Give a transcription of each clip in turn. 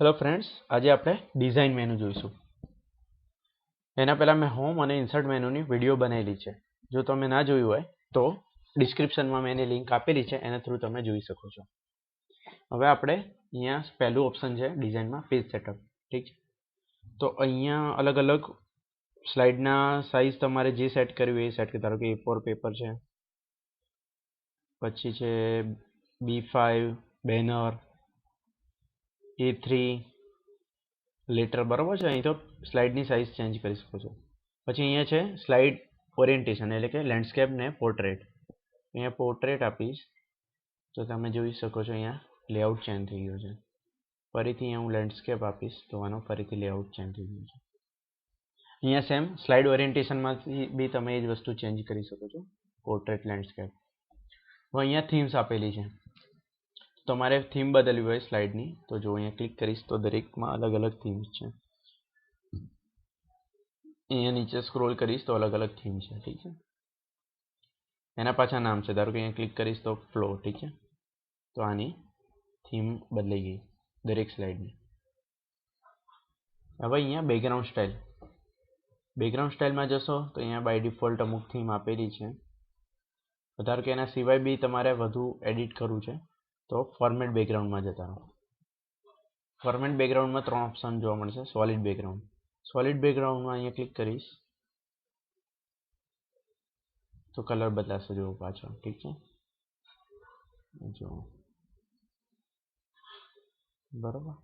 Hello friends, आज આપણે design menu જોઈશું। એના પહેલા મેં હોમ અને ઇન્સર્ટ મેનુની વિડિયો બનાવેલી છે। જો તમે ના જોયું હોય તો ડિસ્ક્રિપ્શનમાં મેં એની લિંક આપેલી છે, એના થ્રુ તમે જોઈ શકો છો। હવે આપણે અહીંયા પહેલું ઓપ્શન છે ડિઝાઇનમાં પેજ સેટઅપ, ઠીક છે। તો અહીંયા અલગ અલગ સ્લાઇડના સાઇઝ તમારે જે સેટ કરવી હોય એ સેટ કરી, ધારો કે A4 પેપર છે, પછી છે B5 બેનર, A3 લેટર, બરાબર છે। અહીં તો સ્લાઇડની સાઇઝ ચેન્જ કરી શકો છો। પછી અહીંયા છે સ્લાઇડ ઓરિએન્ટેશન, એટલે કે લેન્ડસ્કેપ ને પોર્ટ્રેટ। અહીંયા પોર્ટ્રેટ આપીશ તો તમે જોઈ શકો છો અહીંયા લેઆઉટ ચેન્જ થઈ ગયો છે। ફરીથી અહીંયા હું લેન્ડસ્કેપ આપીશ તો આનો ફરીથી લેઆઉટ ચેન્જ થઈ ગયો છે। અહીંયા સેમ સ્લાઇડ ઓરિએન્ટેશનમાંથી બી તમે એ જ વસ્તુ ચેન્જ કરી શકો છો, પોર્ટ્રેટ, લેન્ડસ્કેપ। હવે અહીંયા થીમ્સ આપેલી છે, તમારે થીમ બદલવી હોય સ્લાઇડની તો જો અહીંયા ક્લિક કરીશ તો દરેકમાં અલગ અલગ થીમ્સ છે। અહીંયા નીચે સ્ક્રોલ કરીશ તો અલગ અલગ થીમ છે, ઠીક છે। એના પાછા નામ છે, ધારો કે અહીંયા ક્લિક કરીશ તો ફ્લો, ઠીક છે। તો આની થીમ બદલાઈ ગઈ દરેક સ્લાઇડની। હવે અહીંયા બેકગ્રાઉન્ડ સ્ટાઇલમાં જશો તો અહીંયા બાય ડિફોલ્ટ અમુક થીમ આપેલી છે। ધારો કે એના સિવાય બી તમારે વધુ એડિટ કરવું છે તો ફોર્મેટ બેકગ્રાઉન્ડમાં જતા રહો। ફોર્મેટ બેકગ્રાઉન્ડમાં 3 ઓપ્શન જોવા મળશે। સોલિડ બેકગ્રાઉન્ડમાં અહીંયા ક્લિક કરીશ તો કલર બદલાશે, જો પાછો, ઠીક છે। જો બરાબર।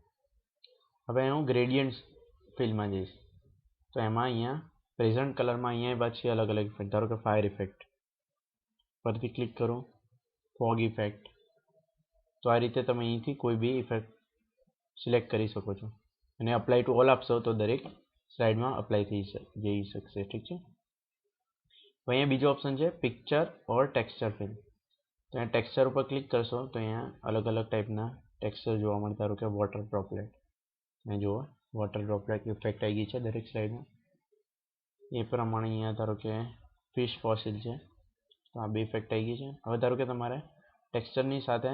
હવે હું ગ્રેડિયન્ટ ફિલ્ડમાં જઈશ તો એમાં અહીંયા પ્રેઝન્ટ કલરમાં અહીંયા પાછી અલગ અલગ ઇફેક્ટ, ધારો કે ફાયર ઇફેક્ટ, ફરીથી ક્લિક કરું ફોગ ઇફેક્ટ। તો આ રીતે તમે અહીંથી કોઈ બી ઇફેક્ટ સિલેક્ટ કરી શકો છો અને અપ્લાય ટુ ઓલ આપશો તો દરેક સ્લાઇડમાં અપ્લાય થઈ જઈ શકશે, ઠીક છે। તો અહીંયા બીજો ઓપ્શન છે પિક્ચર ઓર ટેક્સચર ફિલ। તો અહીંયા ટેક્સચર ઉપર ક્લિક કરશો તો અહીંયા અલગ અલગ ટાઈપના ટેક્સચર જોવા મળે, ધારો કે વોટર ડ્રોપલેટ, અને જુઓ વોટર ડ્રોપલેટ ઇફેક્ટ આવી ગઈ છે દરેક સ્લાઇડમાં। એ પ્રમાણે અહીંયા ધારો કે ફિશ ફોસિલ છે તો આ બે ઇફેક્ટ આવી ગઈ છે। હવે ધારો કે તમારે ટેક્સચરની સાથે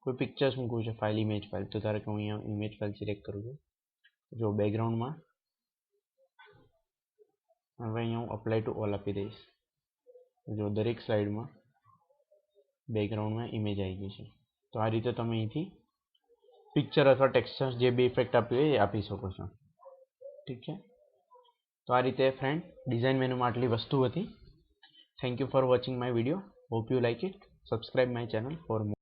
કોઈ પિક્ચર્સ મૂકવું છે, ફાઇલ, ઇમેજ ફાઇલ, તો ધારો કે હું અહીંયા ઇમેજ ફાઇલ સિલેક્ટ કરું છું। જો બેકગ્રાઉન્ડમાં હવે અહીંયા હું અપ્લાય ટુ ઓલ આપી દઈશ, જો દરેક સ્લાઇડમાં બેકગ્રાઉન્ડમાં ઇમેજ આવી ગઈ છે। તો આ રીતે તમે અહીંથી પિક્ચર અથવા ટેક્સચર જે બી ઇફેક્ટ આપી હોય એ આપી શકો છો, ઠીક છે। તો આ રીતે ફ્રેન્ડ ડિઝાઇન મેનુમાં આટલી વસ્તુ હતી। Thank you for watching my video, hope you like it, subscribe my channel for more.